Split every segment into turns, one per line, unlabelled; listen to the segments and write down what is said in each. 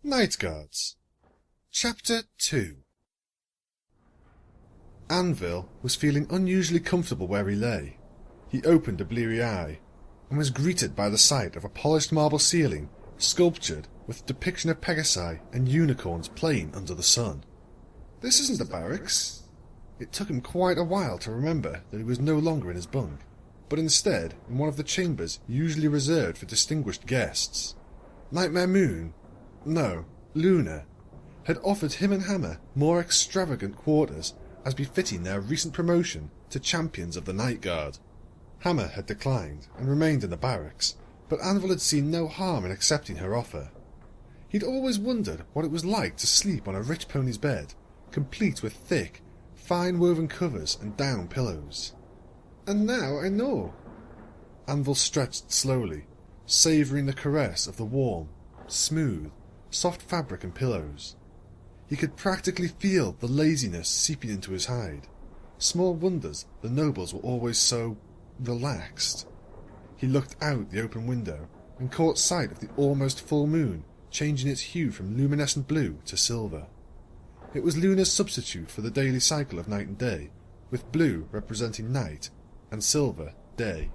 Night Guards. Chapter 2. Anvil was feeling unusually comfortable where he lay. He opened a bleary eye, and was greeted by the sight of a polished marble ceiling, sculptured with a depiction of Pegasi and unicorns playing under the sun. This isn't the barracks. It took him quite a while to remember that he was no longer in his bunk, but instead in one of the chambers usually reserved for distinguished guests. Nightmare Moon, no, Luna, had offered him and Hammer more extravagant quarters as befitting their recent promotion to Champions of the Night Guard. Hammer had declined and remained in the barracks, but Anvil had seen no harm in accepting her offer. He'd always wondered what it was like to sleep on a rich pony's bed, complete with thick, fine-woven covers and down pillows. And now I know. Anvil stretched slowly, savouring the caress of the warm, smooth, soft fabric and pillows. He could practically feel the laziness seeping into his hide. Small wonders the nobles were always so relaxed. He looked out the open window and caught sight of the almost full moon changing its hue from luminescent blue to silver. It was Luna's substitute for the daily cycle of night and day, with blue representing night and silver day.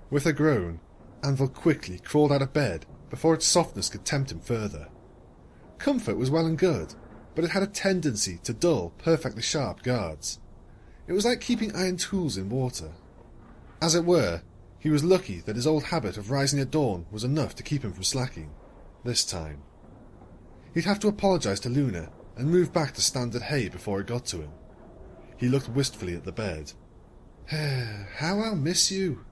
With a groan, Anvil quickly crawled out of bed before its softness could tempt him further. Comfort was well and good, but it had a tendency to dull perfectly sharp guards. It was like keeping iron tools in water. As it were, he was lucky that his old habit of rising at dawn was enough to keep him from slacking, this time. He'd have to apologise to Luna and move back to standard hay before it got to him. He looked wistfully at the bed. How I'll miss you.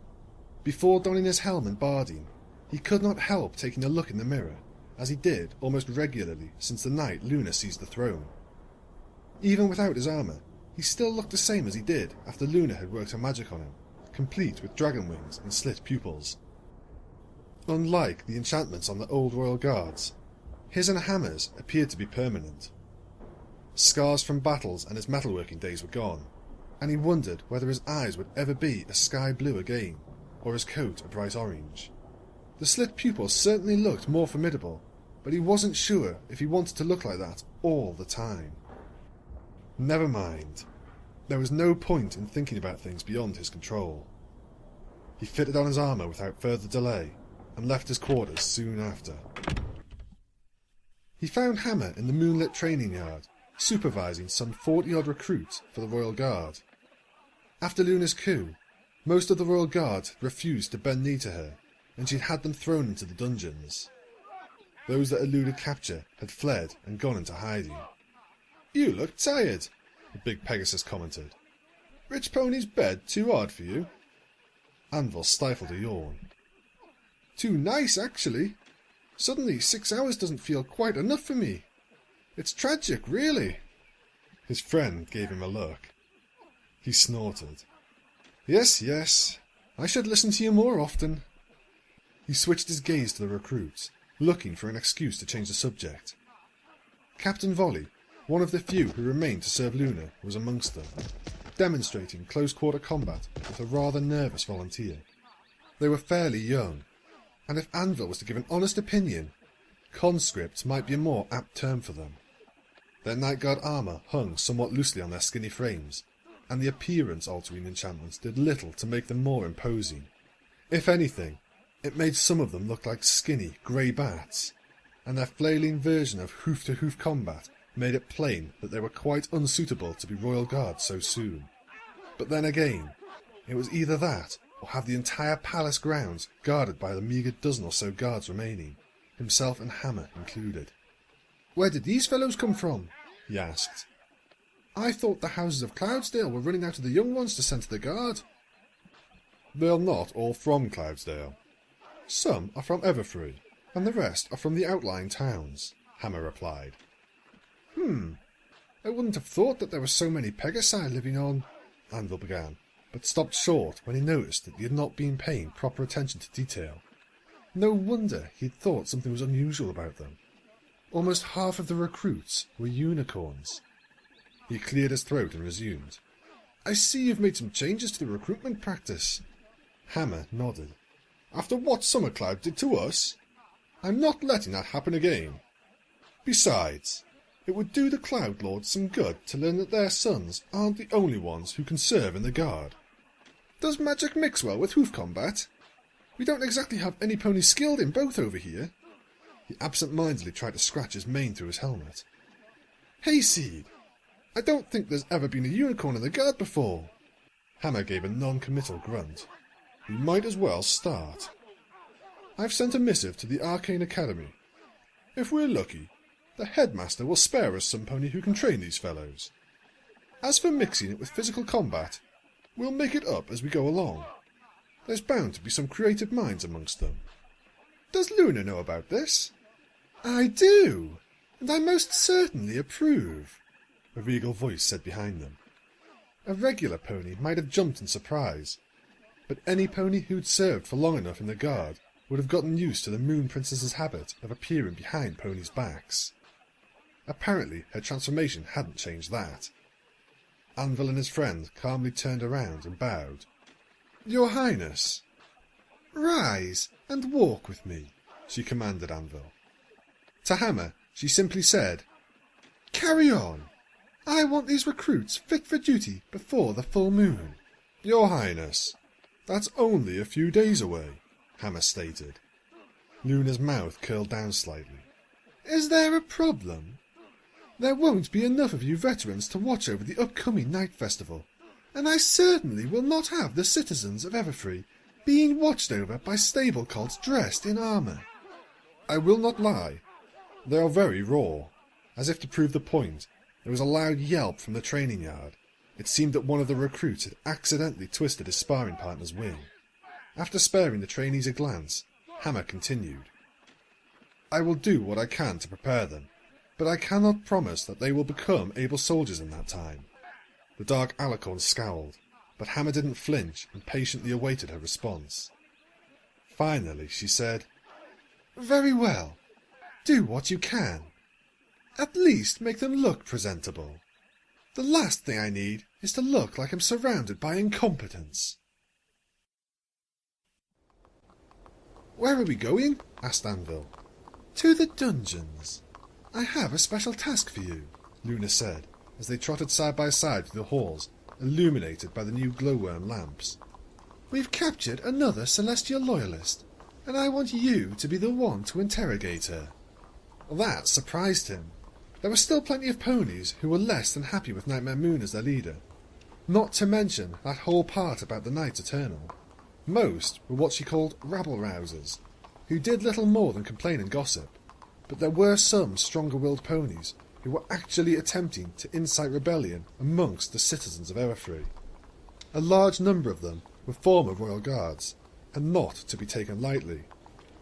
Before donning his helm and barding, he could not help taking a look in the mirror, as he did almost regularly since the night Luna seized the throne. Even without his armour, he still looked the same as he did after Luna had worked her magic on him, complete with dragon wings and slit pupils. Unlike the enchantments on the old royal guards, his and Hammer's appeared to be permanent. Scars from battles and his metalworking days were gone, and he wondered whether his eyes would ever be a sky blue again, or his coat a bright orange. The slit pupils certainly looked more formidable, but he wasn't sure if he wanted to look like that all the time. Never mind. There was no point in thinking about things beyond his control. He fitted on his armour without further delay, and left his quarters soon after. He found Hammer in the moonlit training yard, supervising some 40-odd recruits for the Royal Guard. After Luna's coup, most of the Royal Guard refused to bend knee to her, and she'd had them thrown into the dungeons. Those that eluded capture had fled and gone into hiding. "You look tired," the big Pegasus commented. "Rich pony's bed too hard for you?" Anvil stifled a yawn. "Too nice, actually. Suddenly 6 hours doesn't feel quite enough for me. It's tragic, really." His friend gave him a look. He snorted. Yes, I should listen to you more often." He switched his gaze to the recruits, looking for an excuse to change the subject. Captain Volley, one of the few who remained to serve Luna, was amongst them, demonstrating close-quarter combat with a rather nervous volunteer. They were fairly young, and if Anvil was to give an honest opinion, conscripts might be a more apt term for them. Their night guard armour hung somewhat loosely on their skinny frames, and the appearance-altering enchantments did little to make them more imposing. If anything, it made some of them look like skinny, grey bats, and their flailing version of hoof-to-hoof combat made it plain that they were quite unsuitable to be Royal Guards so soon. But then again, it was either that, or have the entire palace grounds guarded by the meagre dozen or so guards remaining, himself and Hammer included. "Where did these fellows come from?" he asked. "I thought the houses of Cloudsdale were running out of the young ones to send to the guard." "They're not all from Cloudsdale. Some are from Everfree, and the rest are from the outlying towns," Hammer replied. I wouldn't have thought that there were so many Pegasi living on," Anvil began, but stopped short when he noticed that he had not been paying proper attention to detail. No wonder he had thought something was unusual about them. Almost half of the recruits were unicorns. He cleared his throat and resumed. "I see you've made some changes to the recruitment practice." Hammer nodded. "After what Summercloud did to us? I'm not letting that happen again." Besides, it would do the Cloud Lords some good to learn that their sons aren't the only ones who can serve in the guard. Does magic mix well with hoof combat? We don't exactly have any ponies skilled in both over here. He absent-mindedly tried to scratch his mane through his helmet. Hayseed, I don't think there's ever been a unicorn in the guard before. Hammer gave a non-committal grunt. We might as well start. I've sent a missive to the Arcane Academy. If we're lucky, the headmaster will spare us some pony who can train these fellows. As for mixing it with physical combat, we'll make it up as we go along. There's bound to be some creative minds amongst them. Does Luna know about this? I do, and I most certainly approve, a regal voice said behind them. A regular pony might have jumped in surprise, but any pony who'd served for long enough in the guard would have gotten used to the Moon Princess's habit of appearing behind ponies' backs. Apparently, her transformation hadn't changed that. Anvil and his friend calmly turned around and bowed. Your Highness. Rise and walk with me, she commanded Anvil. To Hammer, she simply said, Carry on. I want these recruits fit for duty before the full moon. Your Highness, that's only a few days away, Hammer stated. Luna's mouth curled down slightly. Is there a problem? There won't be enough of you veterans to watch over the upcoming night festival, and I certainly will not have the citizens of Everfree being watched over by stable colts dressed in armour. I will not lie. They are very raw. As if to prove the point, there was a loud yelp from the training yard. It seemed that one of the recruits had accidentally twisted his sparring partner's wing. After sparing the trainees a glance, Hammer continued. I will do what I can to prepare them, but I cannot promise that they will become able soldiers in that time. The dark alicorn scowled, but Hammer didn't flinch and patiently awaited her response. Finally, she said, Very well. Do what you can. At least make them look presentable. The last thing I need is to look like I'm surrounded by incompetence. Where are we going? Asked Anvil. To the dungeons. I have a special task for you, Luna said, as they trotted side by side through the halls, illuminated by the new glowworm lamps. We've captured another Celestial Loyalist, and I want you to be the one to interrogate her. That surprised him. There were still plenty of ponies who were less than happy with Nightmare Moon as their leader, not to mention that whole part about the Knight Eternal. Most were what she called rabble-rousers, who did little more than complain and gossip, but there were some stronger-willed ponies who were actually attempting to incite rebellion amongst the citizens of Everfree. A large number of them were former royal guards, and not to be taken lightly.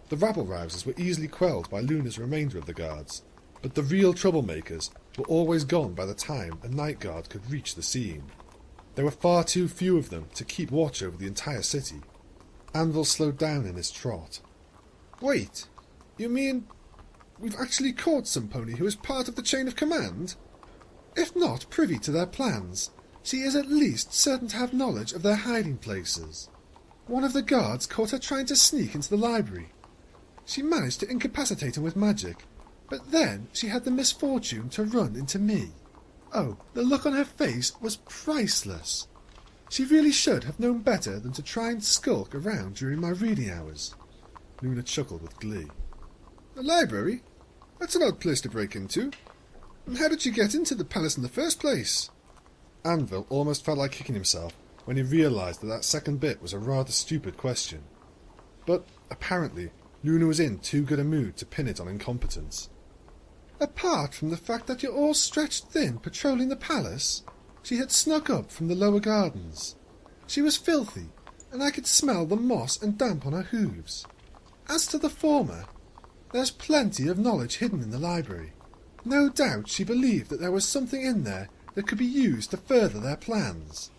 The rabble-rousers were easily quelled by Luna's remainder of the guards, but the real troublemakers were always gone by the time a night guard could reach the scene. There were far too few of them to keep watch over the entire city. Anvil slowed down in his trot. Wait, you mean we've actually caught some pony who is part of the chain of command? If not privy to their plans, she is at least certain to have knowledge of their hiding places. One of the guards caught her trying to sneak into the library. She managed to incapacitate him with magic, but then she had the misfortune to run into me. Oh, the look on her face was priceless. She really should have known better than to try and skulk around during my reading hours. Luna chuckled with glee. The library? That's an odd place to break into. And how did she get into the palace in the first place? Anvil almost felt like kicking himself when he realised that that second bit was a rather stupid question. But apparently Luna was in too good a mood to pin it on incompetence. Apart from the fact that you're all stretched thin patrolling the palace, she had snuck up from the lower gardens. She was filthy, and I could smell the moss and damp on her hooves. As to the former, there's plenty of knowledge hidden in the library. No doubt she believed that there was something in there that could be used to further their plans.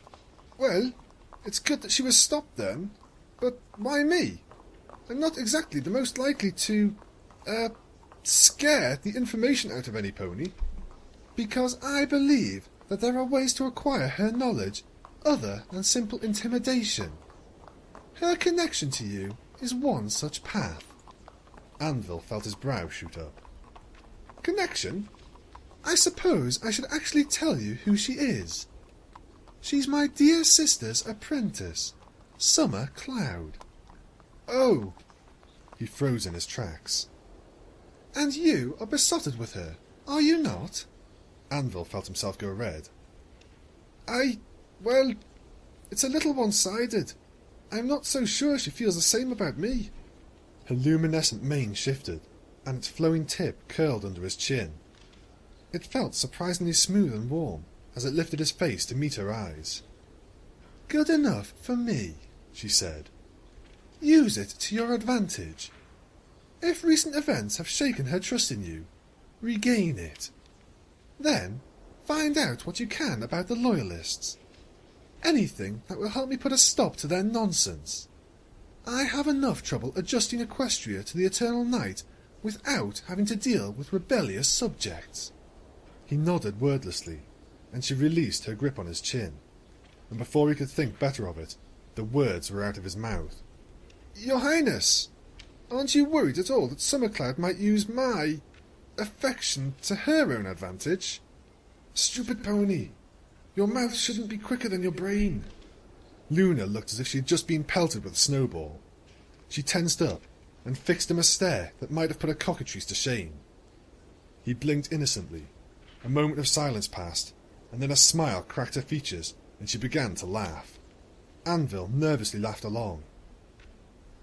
Well, it's good that she was stopped then, but why me? I'm not exactly the most likely to, scare the information out of any pony, because I believe that there are ways to acquire her knowledge other than simple intimidation. Her connection to you is one such path. Anvil felt his brow shoot up. Connection? I suppose I should actually tell you who she is. She's my dear sister's apprentice, Summer Cloud. Oh! He froze in his tracks. And you are besotted with her, are you not? Anvil felt himself go red. Well, it's a little one-sided. I'm not so sure she feels the same about me. Her luminescent mane shifted, and its flowing tip curled under his chin. It felt surprisingly smooth and warm as it lifted his face to meet her eyes. Good enough for me, she said. Use it to your advantage. If recent events have shaken her trust in you, regain it. Then, find out what you can about the Loyalists. Anything that will help me put a stop to their nonsense. I have enough trouble adjusting Equestria to the Eternal Night without having to deal with rebellious subjects. He nodded wordlessly, and she released her grip on his chin, and before he could think better of it, the words were out of his mouth. Your Highness, aren't you worried at all that Summercloud might use my affection to her own advantage? Stupid pony, your mouth shouldn't be quicker than your brain. Luna looked as if she had just been pelted with a snowball. She tensed up and fixed him a stare that might have put her cockatrice to shame. He blinked innocently. A moment of silence passed, and then a smile cracked her features, and she began to laugh. Anvil nervously laughed along.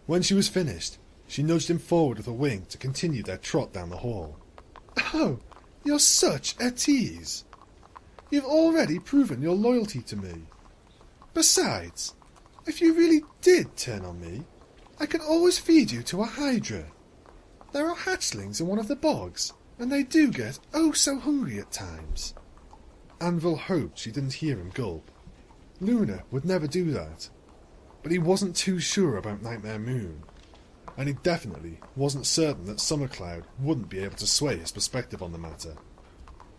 When she was finished, she nudged him forward with a wing to continue their trot down the hall. Oh, you're such a tease. You've already proven your loyalty to me. Besides, if you really did turn on me, I can always feed you to a hydra. There are hatchlings in one of the bogs, and they do get oh so hungry at times. Anvil hoped she didn't hear him gulp. Luna would never do that. But he wasn't too sure about Nightmare Moon, and he definitely wasn't certain that Summercloud wouldn't be able to sway his perspective on the matter.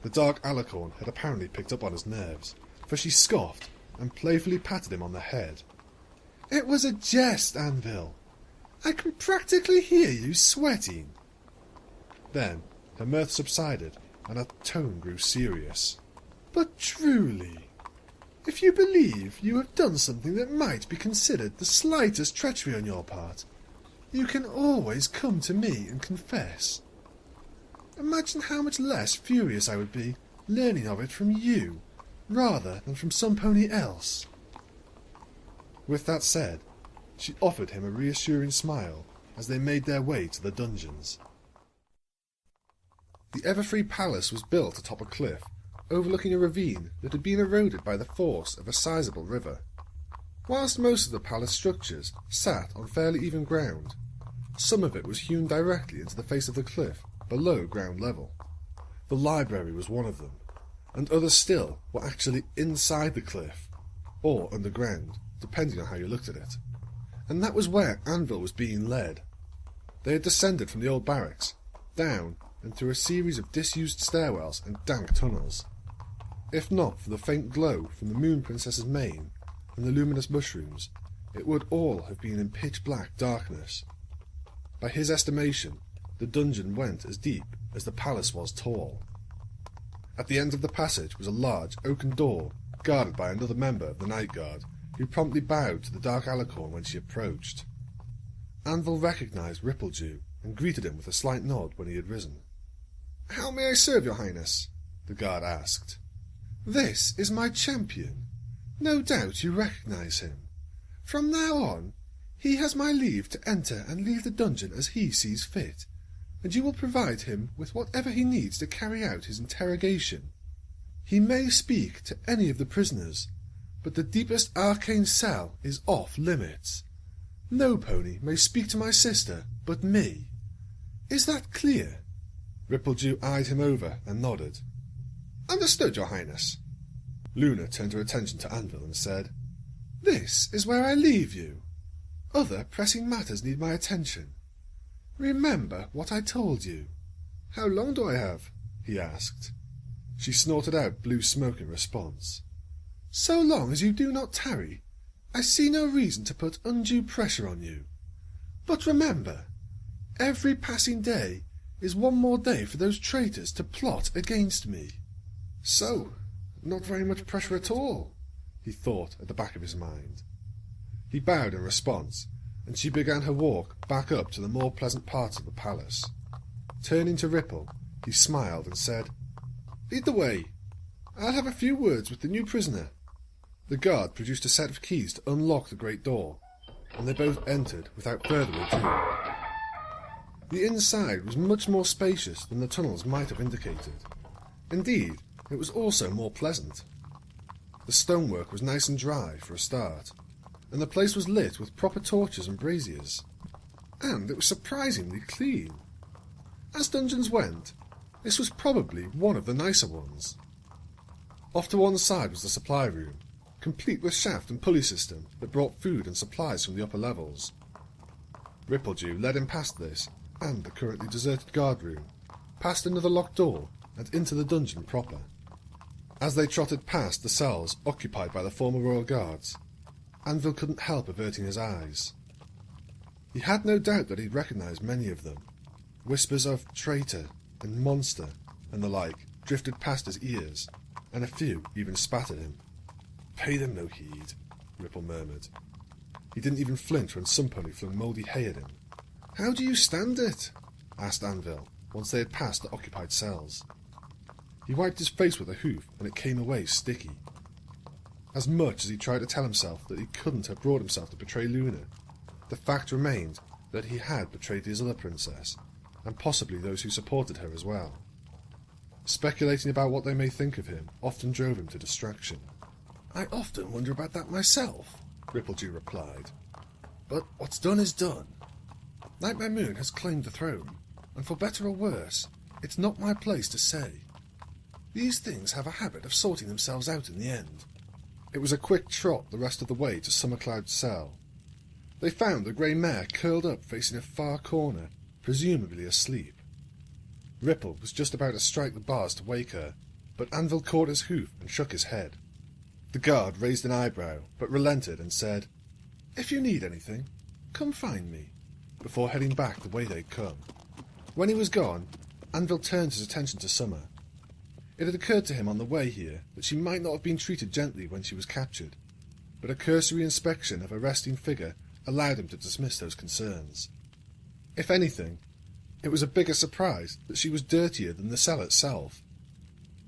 The dark alicorn had apparently picked up on his nerves, for she scoffed and playfully patted him on the head. It was a jest, Anvil. I can practically hear you sweating. Then her mirth subsided, and her tone grew serious. But truly, if you believe you have done something that might be considered the slightest treachery on your part, you can always come to me and confess. Imagine how much less furious I would be learning of it from you, rather than from some pony else. With that said, she offered him a reassuring smile as they made their way to the dungeons. The Everfree Palace was built atop a cliff, overlooking a ravine that had been eroded by the force of a sizable river. Whilst most of the palace structures sat on fairly even ground, some of it was hewn directly into the face of the cliff below ground level. The library was one of them, and others still were actually inside the cliff, or underground, depending on how you looked at it. And that was where Anvil was being led. They had descended from the old barracks, down and through a series of disused stairwells and dank tunnels. If not for the faint glow from the Moon Princess's mane and the luminous mushrooms, it would all have been in pitch-black darkness. By his estimation, the dungeon went as deep as the palace was tall. At the end of the passage was a large oaken door, guarded by another member of the Night Guard, who promptly bowed to the dark alicorn when she approached. Anvil recognised Rippledew and greeted him with a slight nod when he had risen. "How may I serve your Highness?" the guard asked. "This is my champion. No doubt you recognise him. From now on, he has my leave to enter and leave the dungeon as he sees fit, and you will provide him with whatever he needs to carry out his interrogation. He may speak to any of the prisoners, but the deepest arcane cell is off limits. No pony may speak to my sister but me. Is that clear?" Rippledew eyed him over and nodded. "Understood, your Highness." Luna turned her attention to Anvil and said, "This is where I leave you. Other pressing matters need my attention. Remember what I told you." "How long do I have?" he asked. She snorted out blue smoke in response. "So long as you do not tarry, I see no reason to put undue pressure on you. But remember, every passing day is one more day for those traitors to plot against me. So, not very much pressure at all, he thought at the back of his mind. He bowed in response, and she began her walk back up to the more pleasant parts of the palace. Turning to Ripple, he smiled and said, "Lead the way. I'll have a few words with the new prisoner." The guard produced a set of keys to unlock the great door, and they both entered without further ado. The inside was much more spacious than the tunnels might have indicated. Indeed, it was also more pleasant. The stonework was nice and dry for a start, and the place was lit with proper torches and braziers. And it was surprisingly clean. As dungeons went, this was probably one of the nicer ones. Off to one side was the supply room, complete with shaft and pulley system that brought food and supplies from the upper levels. Rippledew led him past this and the currently deserted guard room, past another locked door and into the dungeon proper. As they trotted past the cells occupied by the former royal guards, Anvil couldn't help averting his eyes. He had no doubt that he'd recognised many of them. Whispers of traitor and monster and the like drifted past his ears, and a few even spat at him. "Pay them no heed," Ripple murmured. He didn't even flinch when some pony flung mouldy hay at him. "How do you stand it?" asked Anvil, once they had passed the occupied cells. He wiped his face with a hoof, and it came away sticky. As much as he tried to tell himself that he couldn't have brought himself to betray Luna, the fact remained that he had betrayed his other princess, and possibly those who supported her as well. Speculating about what they may think of him often drove him to distraction. "I often wonder about that myself," Rippledew replied. "But what's done is done. Nightmare Moon has claimed the throne, and for better or worse, it's not my place to say. These things have a habit of sorting themselves out in the end." It was a quick trot the rest of the way to Summercloud's cell. They found the grey mare curled up facing a far corner, presumably asleep. Ripple was just about to strike the bars to wake her, but Anvil caught his hoof and shook his head. The guard raised an eyebrow, but relented and said, "If you need anything, come find me," before heading back the way they'd come. When he was gone, Anvil turned his attention to Summer. It had occurred to him on the way here that she might not have been treated gently when she was captured, but a cursory inspection of her resting figure allowed him to dismiss those concerns. If anything, it was a bigger surprise that she was dirtier than the cell itself.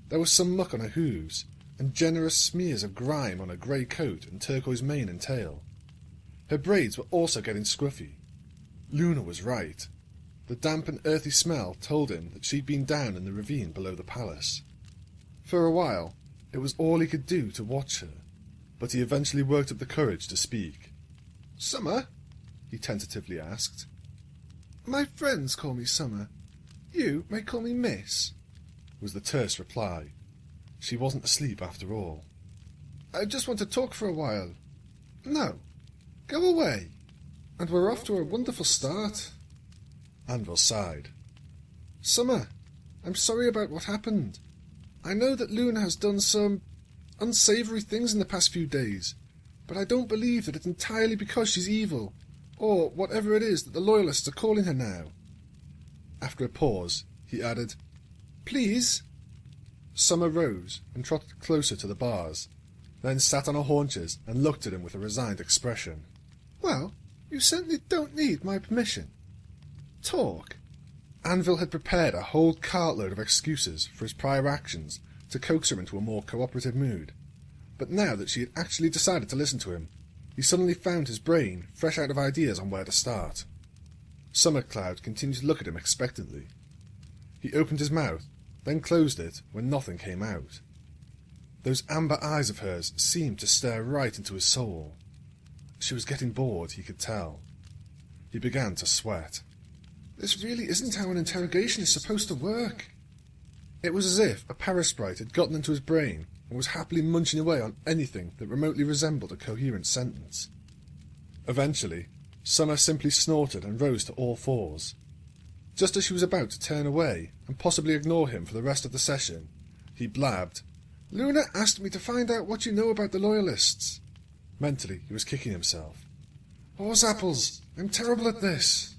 There was some muck on her hooves, and generous smears of grime on her grey coat and turquoise mane and tail. Her braids were also getting scruffy. Luna was right. The damp and earthy smell told him that she'd been down in the ravine below the palace. For a while, it was all he could do to watch her, but he eventually worked up the courage to speak. "Summer?" he tentatively asked. "My friends call me Summer. You may call me Miss," was the terse reply. She wasn't asleep after all. "I just want to talk for a while." "No, go away, and we're off to a wonderful start." Anvil sighed. "Summer, I'm sorry about what happened. I know that Luna has done some unsavoury things in the past few days, but I don't believe that it's entirely because she's evil, or whatever it is that the Loyalists are calling her now." After a pause, he added, "Please?" Summer rose and trotted closer to the bars, then sat on her haunches and looked at him with a resigned expression. "Well, you certainly don't need my permission. Talk." Anvil had prepared a whole cartload of excuses for his prior actions to coax her into a more cooperative mood, but now that she had actually decided to listen to him, he suddenly found his brain fresh out of ideas on where to start. Summercloud continued to look at him expectantly. He opened his mouth, then closed it when nothing came out. Those amber eyes of hers seemed to stare right into his soul. She was getting bored, he could tell. He began to sweat. This really isn't how an interrogation is supposed to work. It was as if a parasprite had gotten into his brain and was happily munching away on anything that remotely resembled a coherent sentence. Eventually, Summer simply snorted and rose to all fours. Just as she was about to turn away and possibly ignore him for the rest of the session, he blabbed, "Luna asked me to find out what you know about the Loyalists." Mentally, he was kicking himself. "Horse apples! I'm terrible at this!"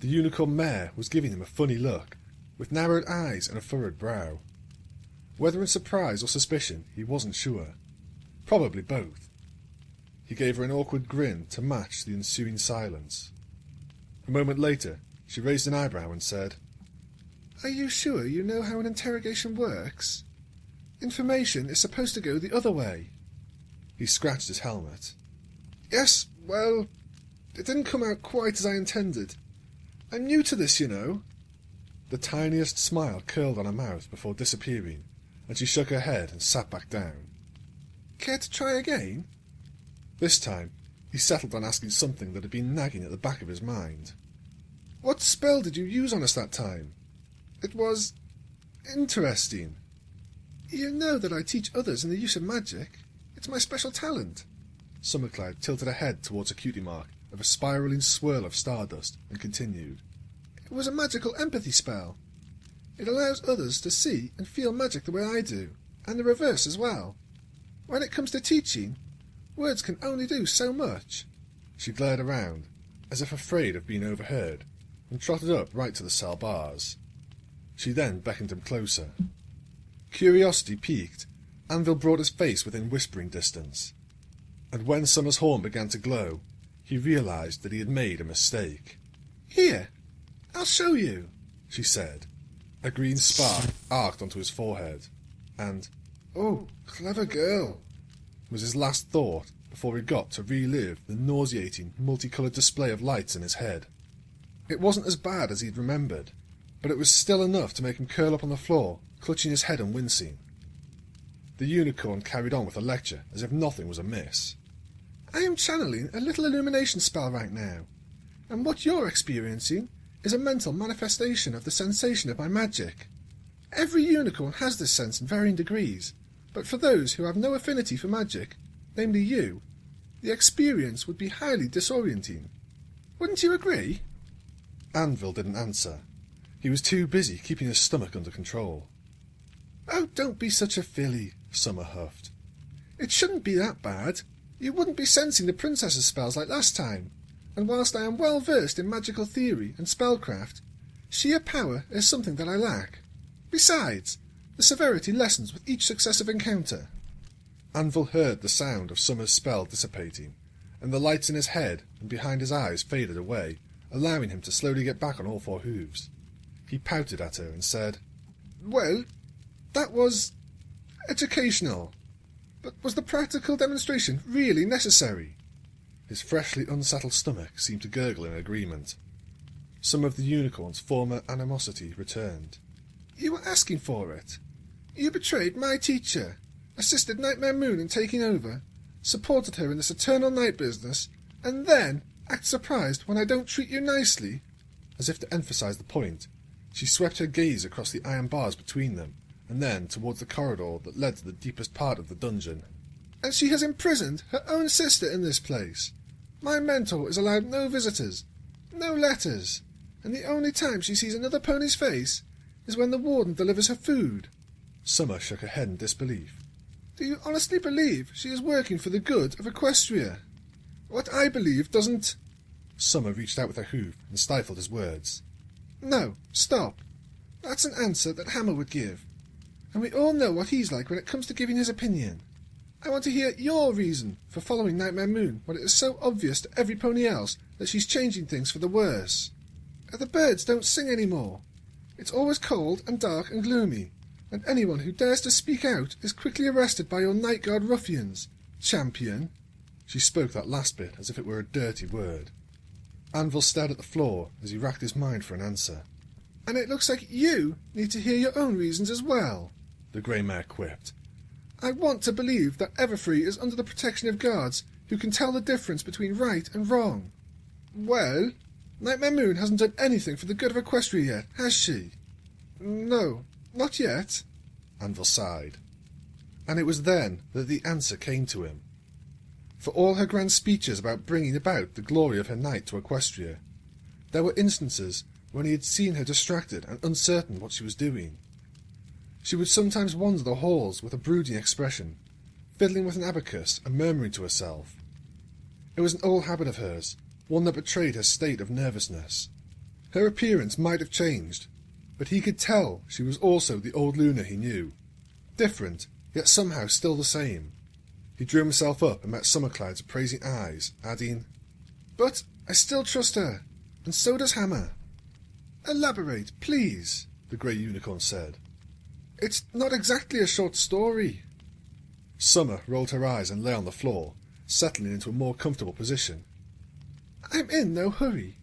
The unicorn mare was giving him a funny look, with narrowed eyes and a furrowed brow. Whether in surprise or suspicion, he wasn't sure. Probably both. He gave her an awkward grin to match the ensuing silence. A moment later, she raised an eyebrow and said, "Are you sure you know how an interrogation works? Information is supposed to go the other way." He scratched his helmet. "Yes, well, it didn't come out quite as I intended. I'm new to this, you know." The tiniest smile curled on her mouth before disappearing, and she shook her head and sat back down. "Care to try again?" This time, he settled on asking something that had been nagging at the back of his mind. "What spell did you use on us that time? It was interesting. You know that I teach others in the use of magic. It's my special talent." Summercloud tilted her head towards a cutie mark of a spiralling swirl of stardust and continued. "It was a magical empathy spell. It allows others to see and feel magic the way I do, and the reverse as well. When it comes to teaching, words can only do so much." She glared around, as if afraid of being overheard, and trotted up right to the cell bars. She then beckoned him closer. Curiosity piqued, Anvil brought his face within whispering distance, and when Summer's horn began to glow, he realized that he had made a mistake. "Here, I'll show you," she said. A green spark arced onto his forehead, and, "Oh, clever girl," was his last thought before he got to relive the nauseating, multicoloured display of lights in his head. It wasn't as bad as he'd remembered, but it was still enough to make him curl up on the floor, clutching his head and wincing. The unicorn carried on with the lecture as if nothing was amiss. "I am channeling a little illumination spell right now, and what you're experiencing is a mental manifestation of the sensation of my magic. Every unicorn has this sense in varying degrees, but for those who have no affinity for magic, namely you, the experience would be highly disorienting. Wouldn't you agree?" Anvil didn't answer. He was too busy keeping his stomach under control. "Oh, don't be such a filly," Summer huffed. "It shouldn't be that bad. You wouldn't be sensing the princess's spells like last time, and whilst I am well versed in magical theory and spellcraft, sheer power is something that I lack. Besides, the severity lessens with each successive encounter." Anvil heard the sound of Summer's spell dissipating, and the lights in his head and behind his eyes faded away, allowing him to slowly get back on all four hooves. He pouted at her and said, "Well, that was educational. But was the practical demonstration really necessary?" His freshly unsettled stomach seemed to gurgle in agreement. Some of the unicorn's former animosity returned. "You were asking for it. You betrayed my teacher, assisted Nightmare Moon in taking over, supported her in this eternal night business, and then act surprised when I don't treat you nicely." As if to emphasize the point, she swept her gaze across the iron bars between them, and then towards the corridor that led to the deepest part of the dungeon. "And she has imprisoned her own sister in this place. My mentor is allowed no visitors, no letters, and the only time she sees another pony's face is when the warden delivers her food." Summer shook her head in disbelief. "Do you honestly believe she is working for the good of Equestria? What I believe doesn't—" Summer reached out with her hoof and stifled his words. "No, stop. That's an answer that Hammer would give, and we all know what he's like when it comes to giving his opinion. I want to hear your reason for following Nightmare Moon when it is so obvious to every pony else that she's changing things for the worse. The birds don't sing anymore. It's always cold and dark and gloomy, and anyone who dares to speak out is quickly arrested by your night guard ruffians. Champion." She spoke that last bit as if it were a dirty word. Anvil stared at the floor as he racked his mind for an answer. "And it looks like you need to hear your own reasons as well," the grey mare quipped. "I want to believe that Everfree is under the protection of guards who can tell the difference between right and wrong. Well, Nightmare Moon hasn't done anything for the good of Equestria yet, has she?" "No, not yet," Anvil sighed. And it was then that the answer came to him. For all her grand speeches about bringing about the glory of her knight to Equestria, there were instances when he had seen her distracted and uncertain what she was doing. She would sometimes wander the halls with a brooding expression, fiddling with an abacus and murmuring to herself. It was an old habit of hers, one that betrayed her state of nervousness. Her appearance might have changed, but he could tell she was also the old Luna he knew. Different, yet somehow still the same. He drew himself up and met Summercloud's appraising eyes, adding, "But I still trust her, and so does Hammer." "Elaborate, please," the grey unicorn said. "It's not exactly a short story." Summer rolled her eyes and lay on the floor, settling into a more comfortable position. "I'm in no hurry,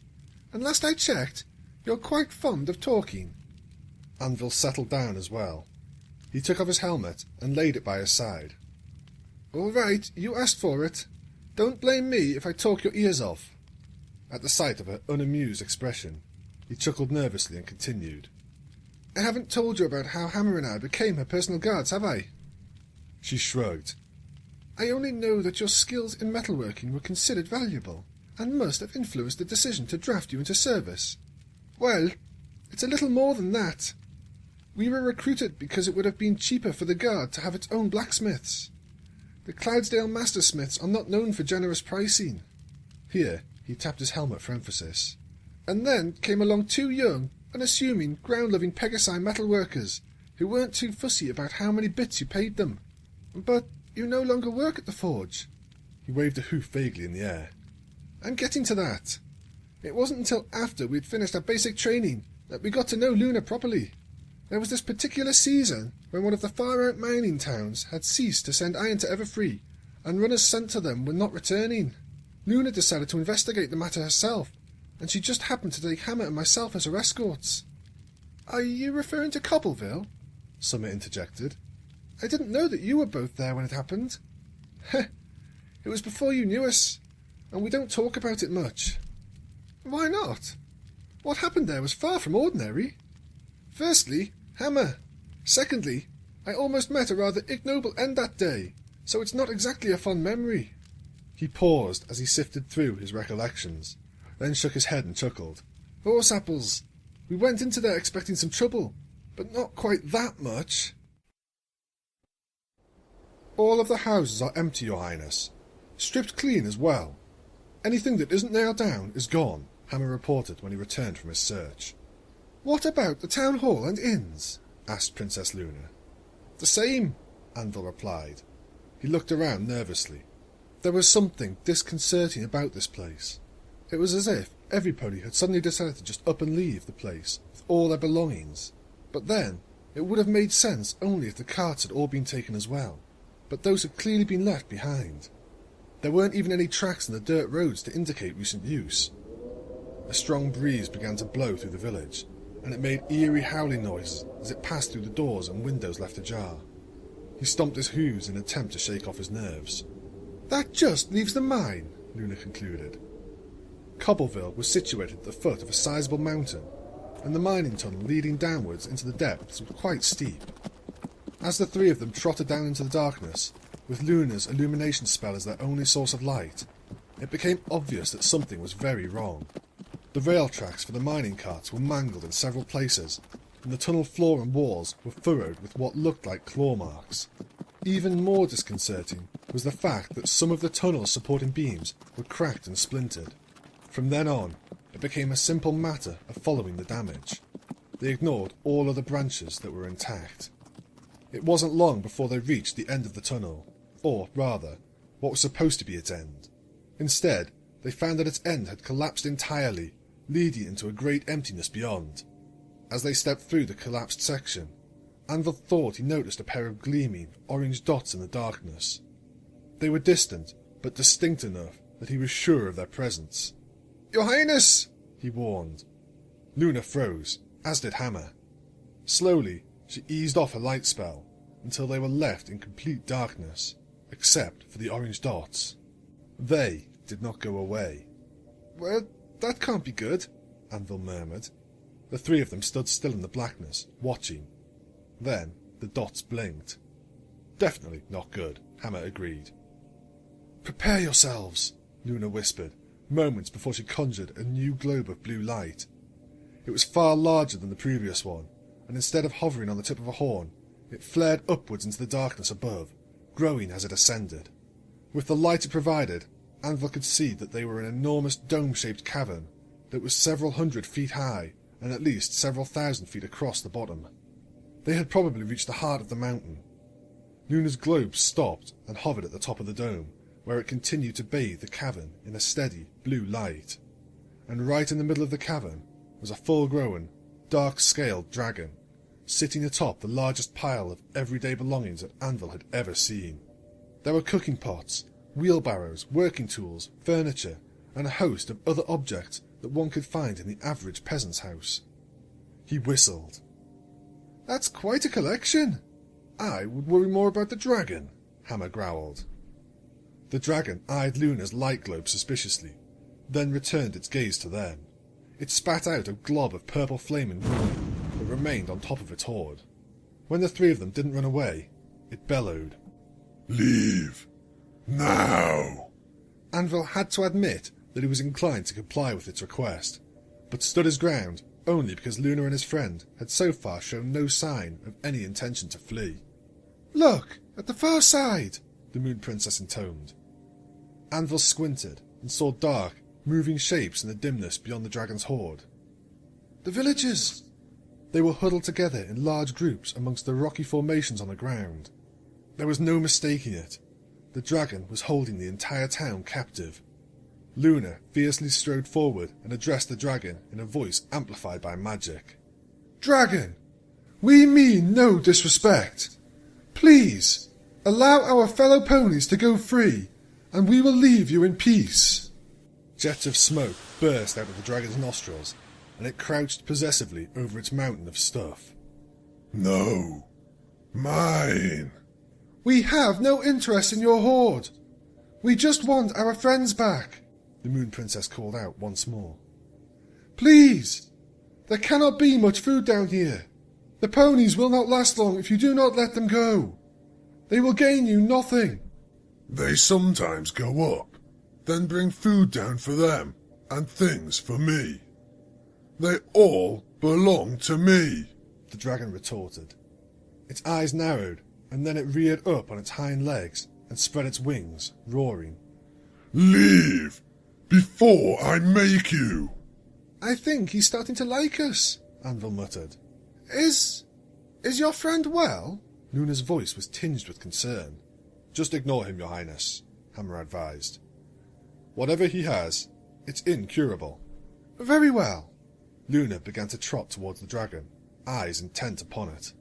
and last I checked, you're quite fond of talking." Anvil settled down as well. He took off his helmet and laid it by his side. "All right, you asked for it. Don't blame me if I talk your ears off." At the sight of her unamused expression, he chuckled nervously and continued. "I haven't told you about how Hammer and I became her personal guards, have I?" She shrugged. "I only know that your skills in metalworking were considered valuable, and must have influenced the decision to draft you into service. Well, it's a little more than that. We were recruited because it would have been cheaper for the guard to have its own blacksmiths. The Cloudsdale mastersmiths are not known for generous pricing." Here he tapped his helmet for emphasis. "And then came along two young, unassuming, ground-loving Pegasi metalworkers who weren't too fussy about how many bits you paid them. But you no longer work at the forge." He waved a hoof vaguely in the air. "I'm getting to that. It wasn't until after we'd finished our basic training that we got to know Luna properly. There was this particular season when one of the far-out mining towns had ceased to send iron to Everfree, and runners sent to them were not returning. Luna decided to investigate the matter herself, and she just happened to take Hammer and myself as her escorts." "Are you referring to Cobbleville?" Summer interjected. "I didn't know that you were both there when it happened." "Heh, it was before you knew us, and we don't talk about it much." "Why not? What happened there was far from ordinary. Firstly, Hammer. Secondly, I almost met a rather ignoble end that day, so it's not exactly a fond memory." He paused as he sifted through his recollections, then shook his head and chuckled. "Horse apples. We went into there expecting some trouble, but not quite that much." "All of the houses are empty, Your Highness. Stripped clean as well. Anything that isn't nailed down is gone," Hammer reported when he returned from his search. "What about the town hall and inns?" asked Princess Luna. "The same," Anvil replied. He looked around nervously. There was something disconcerting about this place. It was as if everypony had suddenly decided to just up and leave the place with all their belongings. But then, it would have made sense only if the carts had all been taken as well. But those had clearly been left behind. There weren't even any tracks in the dirt roads to indicate recent use. A strong breeze began to blow through the village, and it made eerie howling noises as it passed through the doors and windows left ajar. He stomped his hooves in an attempt to shake off his nerves. "That just leaves the mine," Luna concluded. Cobbleville was situated at the foot of a sizable mountain, and the mining tunnel leading downwards into the depths was quite steep. As the three of them trotted down into the darkness, with Luna's illumination spell as their only source of light, it became obvious that something was very wrong. The rail tracks for the mining carts were mangled in several places, and the tunnel floor and walls were furrowed with what looked like claw marks. Even more disconcerting was the fact that some of the tunnel's supporting beams were cracked and splintered. From then on, it became a simple matter of following the damage. They ignored all other branches that were intact. It wasn't long before they reached the end of the tunnel, or, rather, what was supposed to be its end. Instead, they found that its end had collapsed entirely, leading into a great emptiness beyond. As they stepped through the collapsed section, Anvil thought he noticed a pair of gleaming, orange dots in the darkness. They were distant, but distinct enough that he was sure of their presence. "Your Highness!" he warned. Luna froze, as did Hammer. Slowly, she eased off her light spell, until they were left in complete darkness, except for the orange dots. They did not go away. "Well, that can't be good," Anvil murmured. The three of them stood still in the blackness, watching. Then the dots blinked. "Definitely not good," Hammer agreed. "Prepare yourselves," Luna whispered, moments before she conjured a new globe of blue light. It was far larger than the previous one, and instead of hovering on the tip of a horn, it flared upwards into the darkness above, growing as it ascended. With the light it provided, Anvil could see that they were an enormous dome-shaped cavern that was several hundred feet high and at least several thousand feet across the bottom. They had probably reached the heart of the mountain. Luna's globe stopped and hovered at the top of the dome, where it continued to bathe the cavern in a steady blue light. And right in the middle of the cavern was a full-grown, dark-scaled dragon, sitting atop the largest pile of everyday belongings that Anvil had ever seen. There were cooking pots, wheelbarrows, working tools, furniture, and a host of other objects that one could find in the average peasant's house. He whistled. "That's quite a collection. I would worry more about the dragon," Hammer growled. The dragon eyed Luna's light globe suspiciously, then returned its gaze to them. It spat out a glob of purple flame and green, but remained on top of its hoard. When the three of them didn't run away, it bellowed.
"Leave! Now!"
Anvil had to admit that he was inclined to comply with its request, but stood his ground only because Luna and his friend had so far shown no sign of any intention to flee. "Look, at the far side," the Moon Princess intoned. Anvil squinted and saw dark, moving shapes in the dimness beyond the dragon's hoard. "The villagers!" They were huddled together in large groups amongst the rocky formations on the ground. There was no mistaking it. The dragon was holding the entire town captive. Luna fiercely strode forward and addressed the dragon in a voice amplified by magic. "Dragon, we mean no disrespect. Please, allow our fellow ponies to go free, and we will leave you in peace." Jets of smoke burst out of the dragon's nostrils, and it crouched possessively over its mountain of stuff.
"No. Mine."
"We have no interest in your hoard. We just want our friends back," the Moon Princess called out once more. "Please! There cannot be much food down here. The ponies will not last long if you do not let them go. They will gain you nothing."
"They sometimes go up, then bring food down for them, and things for me. They all belong to me,"
the dragon retorted. Its eyes narrowed, and then it reared up on its hind legs and spread its wings, roaring.
"Leave, before I make you."
"I think he's starting to like us," Anvil muttered. Is your friend well?" Luna's voice was tinged with concern. "Just ignore him, Your Highness," Hammer advised. "Whatever he has, it's incurable." "Very well." Luna began to trot towards the dragon, eyes intent upon it.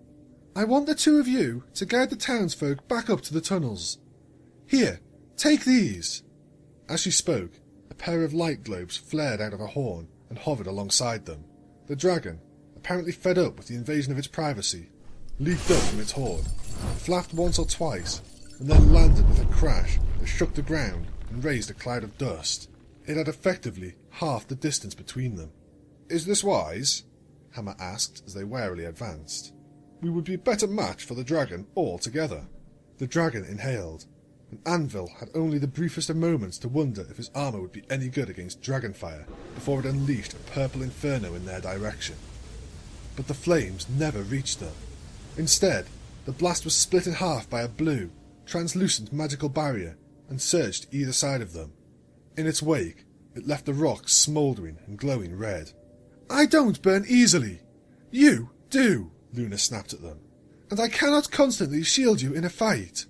"I want the two of you to guide the townsfolk back up to the tunnels. Here, take these." As she spoke, a pair of light globes flared out of her horn and hovered alongside them. The dragon, apparently fed up with the invasion of its privacy, leaped up from its hoard, flapped once or twice, and then landed with a crash that shook the ground and raised a cloud of dust. It had effectively halved the distance between them. "Is this wise?" Hammer asked as they warily advanced. "We would be a better match for the dragon altogether." The dragon inhaled, and Anvil had only the briefest of moments to wonder if his armour would be any good against dragonfire before it unleashed a purple inferno in their direction. But the flames never reached them. Instead, the blast was split in half by a blue, translucent magical barrier and surged to either side of them. In its wake, it left the rocks smouldering and glowing red. "I don't burn easily. You do," Luna snapped at them. "And I cannot constantly shield you in a fight."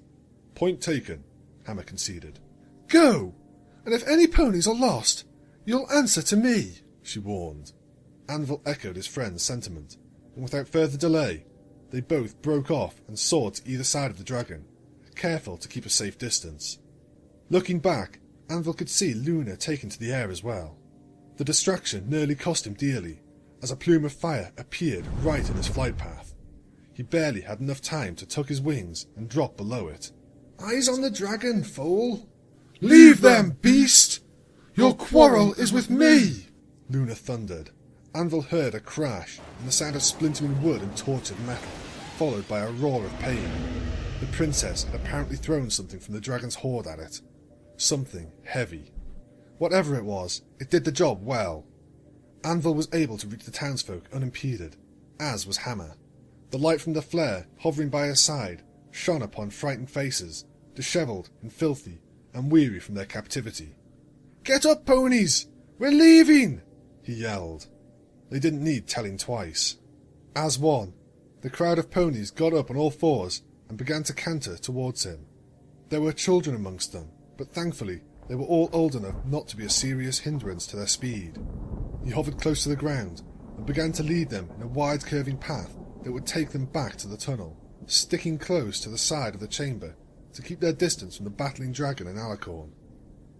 "Point taken," Hammer conceded. "Go! And if any ponies are lost, you'll answer to me," she warned. Anvil echoed his friend's sentiment, and without further delay, they both broke off and soared to either side of the dragon, careful to keep a safe distance. Looking back, Anvil could see Luna taken to the air as well. The distraction nearly cost him dearly, as a plume of fire appeared right in his flight path. He barely had enough time to tuck his wings and drop below it. "Eyes on the dragon, fool!" "Leave them, beast! Your quarrel is with me!" Luna thundered. Anvil heard a crash and the sound of splintering wood and tortured metal, followed by a roar of pain. The princess had apparently thrown something from the dragon's hoard at it. Something heavy. Whatever it was, it did the job well. Anvil was able to reach the townsfolk unimpeded, as was Hammer. The light from the flare, hovering by his side, shone upon frightened faces, dishevelled and filthy, and weary from their captivity. "Get up, ponies! We're leaving!" he yelled. They didn't need telling twice. As one, the crowd of ponies got up on all fours and began to canter towards him. There were children amongst them, but thankfully they were all old enough not to be a serious hindrance to their speed. He hovered close to the ground and began to lead them in a wide curving path that would take them back to the tunnel, sticking close to the side of the chamber to keep their distance from the battling dragon and Aaaaand.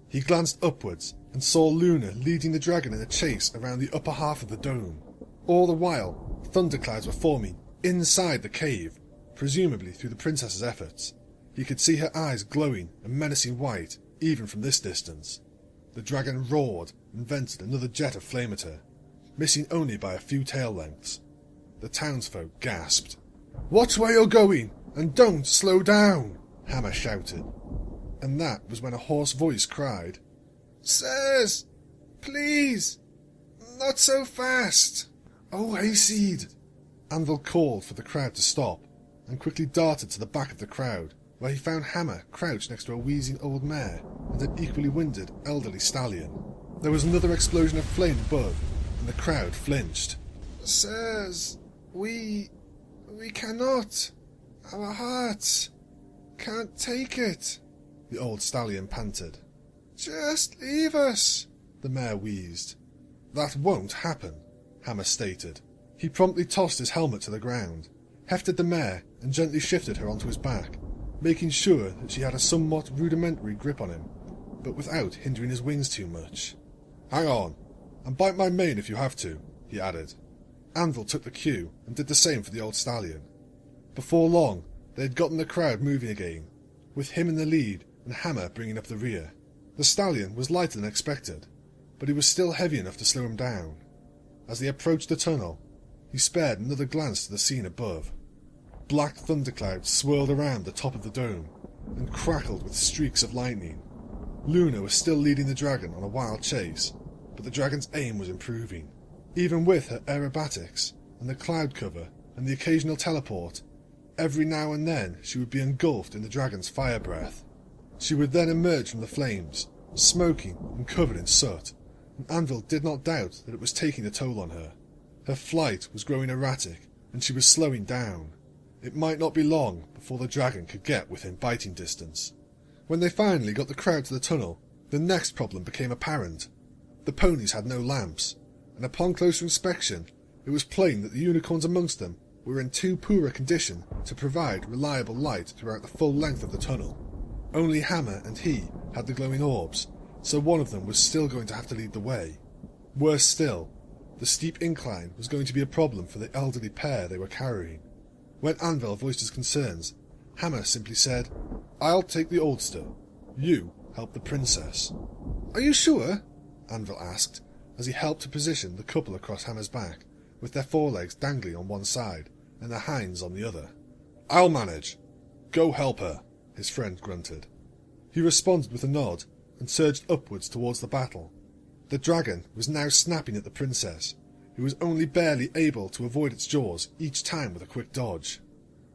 He glanced upwards and saw Luna leading the dragon in a chase around the upper half of the dome. All the while, thunderclouds were forming inside the cave, presumably through the princess's efforts. He could see her eyes glowing and menacing white even from this distance. The dragon roared and vented another jet of flame at her, missing only by a few tail lengths. The townsfolk gasped. "Watch where you're going, and don't slow down," Hammer shouted. And that was when a hoarse voice cried, "Sirs, please, not so fast. Oh, hayseed." Anvil called for the crowd to stop, and quickly darted to the back of the crowd, where he found Hammer crouched next to a wheezing old mare and an equally winded elderly stallion. There was another explosion of flame above, and the crowd flinched. "Sirs, we cannot. Our hearts can't take it," the old stallion panted. "Just leave us," the mare wheezed. "That won't happen," Hammer stated. He promptly tossed his helmet to the ground, hefted the mare and gently shifted her onto his back, making sure that she had a somewhat rudimentary grip on him, but without hindering his wings too much. "Hang on, and bite my mane if you have to," he added. Anvil took the cue and did the same for the old stallion. Before long, they had gotten the crowd moving again, with him in the lead and Hammer bringing up the rear. The stallion was lighter than expected, but he was still heavy enough to slow him down. As they approached the tunnel, he spared another glance to the scene above. Black thunderclouds swirled around the top of the dome and crackled with streaks of lightning. Luna was still leading the dragon on a wild chase, but the dragon's aim was improving. Even with her aerobatics and the cloud cover and the occasional teleport, every now and then she would be engulfed in the dragon's fire breath. She would then emerge from the flames, smoking and covered in soot, and Anvil did not doubt that it was taking a toll on her. Her flight was growing erratic, and she was slowing down. It might not be long before the dragon could get within biting distance. When they finally got the crowd to the tunnel, the next problem became apparent. The ponies had no lamps, and upon closer inspection, it was plain that the unicorns amongst them were in too poor a condition to provide reliable light throughout the full length of the tunnel. Only Hammer and he had the glowing orbs, so one of them was still going to have to lead the way. Worse still, the steep incline was going to be a problem for the elderly pair they were carrying. When Anvil voiced his concerns, Hammer simply said, "I'll take the oldster. You help the princess." "Are you sure?" Anvil asked, as he helped to position the couple across Hammer's back, with their forelegs dangling on one side and their hinds on the other. "I'll manage. Go help her," his friend grunted. He responded with a nod and surged upwards towards the battle. The dragon was now snapping at the princess, who was only barely able to avoid its jaws each time with a quick dodge.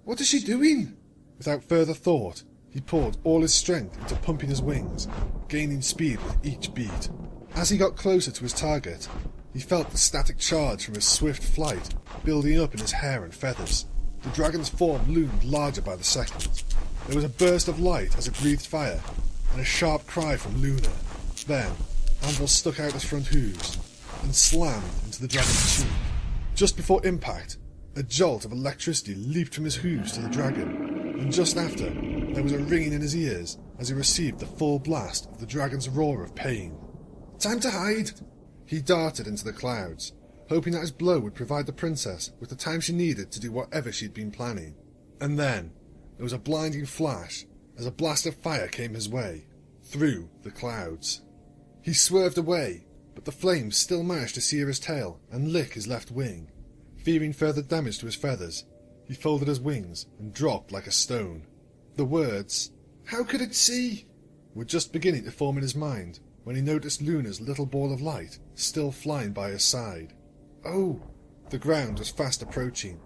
"What is she doing?" Without further thought, he poured all his strength into pumping his wings, gaining speed with each beat. As he got closer to his target, he felt the static charge from his swift flight building up in his hair and feathers. The dragon's form loomed larger by the second. There was a burst of light as it breathed fire, and a sharp cry from Luna. Then, Anvil stuck out his front hooves and slammed into the dragon's cheek. Just before impact, a jolt of electricity leaped from his hooves to the dragon, and just after, there was a ringing in his ears as he received the full blast of the dragon's roar of pain. "Time to hide!" He darted into the clouds, hoping that his blow would provide the princess with the time she needed to do whatever she'd been planning. And then, there was a blinding flash as a blast of fire came his way, through the clouds. He swerved away, but the flames still managed to sear his tail and lick his left wing. Fearing further damage to his feathers, he folded his wings and dropped like a stone. The words, "How could it see?" were just beginning to form in his mind when he noticed Luna's little ball of light still flying by his side. Oh, the ground was fast approaching,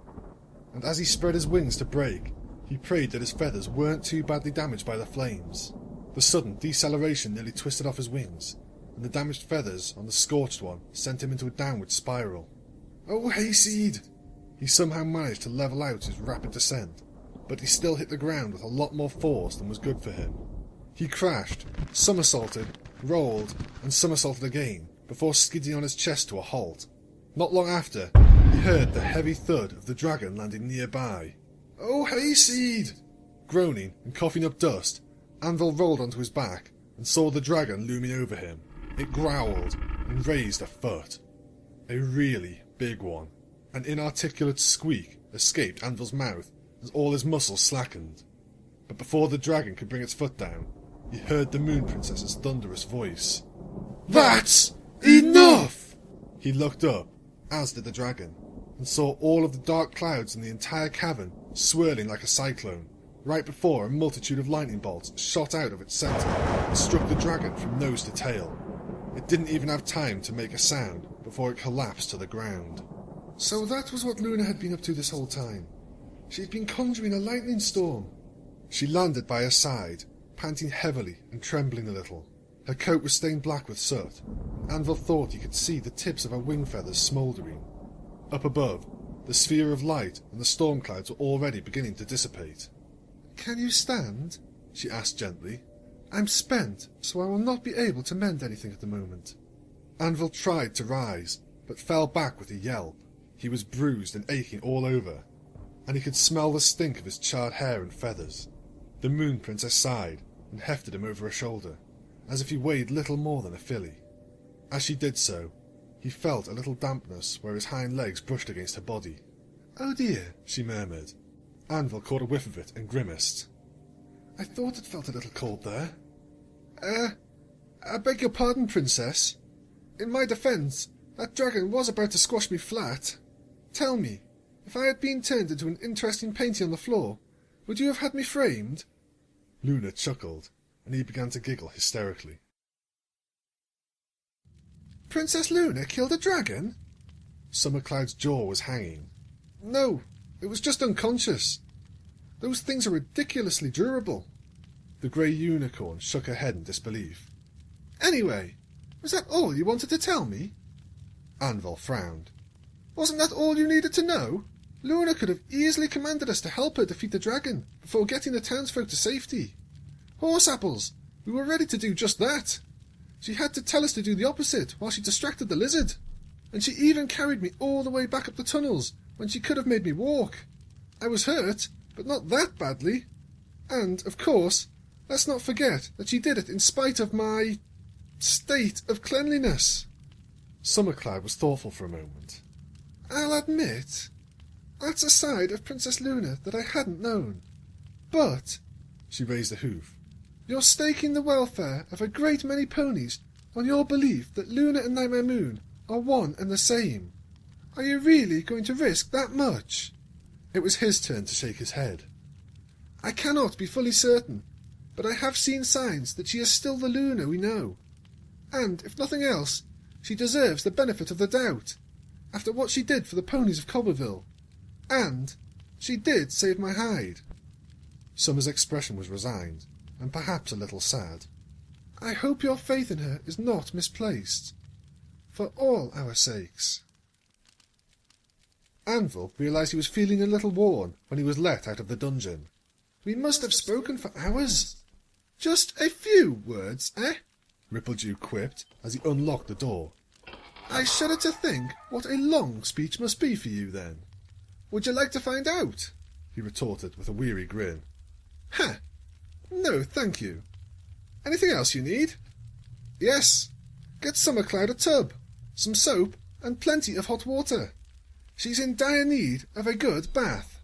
and as he spread his wings to break, he prayed that his feathers weren't too badly damaged by the flames. The sudden deceleration nearly twisted off his wings, and the damaged feathers on the scorched one sent him into a downward spiral. Oh, hayseed! He somehow managed to level out his rapid descent, but he still hit the ground with a lot more force than was good for him. He crashed, somersaulted, rolled, and somersaulted again, before skidding on his chest to a halt. Not long after, he heard the heavy thud of the dragon landing nearby. Oh, hayseed! Groaning and coughing up dust, Anvil rolled onto his back and saw the dragon looming over him. It growled and raised a foot. A really big one. An inarticulate squeak escaped Anvil's mouth as all his muscles slackened. But before the dragon could bring its foot down, he heard the Moon Princess's thunderous voice. That's enough! He looked up, as did the dragon, and saw all of the dark clouds in the entire cavern swirling like a cyclone, right before a multitude of lightning bolts shot out of its centre and struck the dragon from nose to tail. It didn't even have time to make a sound before it collapsed to the ground. So that was what Luna had been up to this whole time. She'd been conjuring a lightning storm. She landed by her side, panting heavily and trembling a little. Her coat was stained black with soot, and Anvil thought he could see the tips of her wing feathers smouldering. Up above, the sphere of light and the storm clouds were already beginning to dissipate. Can you stand? She asked gently. I'm spent, so I will not be able to mend anything at the moment. Anvil tried to rise, but fell back with a yelp. He was bruised and aching all over, and he could smell the stink of his charred hair and feathers. The Moon Princess sighed and hefted him over her shoulder, as if he weighed little more than a filly. As she did so, he felt a little dampness where his hind legs brushed against her body. Oh dear, she murmured. Anvil caught a whiff of it and grimaced. I thought it felt a little cold there. I beg your pardon, Princess. In my defence, that dragon was about to squash me flat. Tell me, if I had been turned into an interesting painting on the floor, would you have had me framed? Luna chuckled, and he began to giggle hysterically. Princess Luna killed a dragon? Summercloud's jaw was hanging. No, it was just unconscious. Those things are ridiculously durable. The grey unicorn shook her head in disbelief. Anyway, was that all you wanted to tell me? Anvil frowned. Wasn't that all you needed to know? Luna could have easily commanded us to help her defeat the dragon before getting the townsfolk to safety. Horse apples! We were ready to do just that. She had to tell us to do the opposite while she distracted the lizard. And she even carried me all the way back up the tunnels when she could have made me walk. I was hurt, but not that badly. And, of course, let's not forget that she did it in spite of my state of cleanliness. Summercloud was thoughtful for a moment. I'll admit, that's a side of Princess Luna that I hadn't known. But, she raised a hoof, you're staking the welfare of a great many ponies on your belief that Luna and Nightmare Moon are one and the same. Are you really going to risk that much? It was his turn to shake his head. I cannot be fully certain, but I have seen signs that she is still the Luna we know. And, if nothing else, she deserves the benefit of the doubt, after what she did for the ponies of Cobbleville. And she did save my hide. Summer's expression was resigned, and perhaps a little sad. I hope your faith in her is not misplaced. For all our sakes. Anvil realised he was feeling a little worn when he was let out of the dungeon. We must have spoken for hours. Just a few words, eh? Rippledew quipped as he unlocked the door. I shudder to think what a long speech must be for you, then. Would you like to find out? He retorted with a weary grin. Huh. No, thank you. Anything else you need? Yes. Get Summercloud a tub, some soap, and plenty of hot water. She's in dire need of a good bath.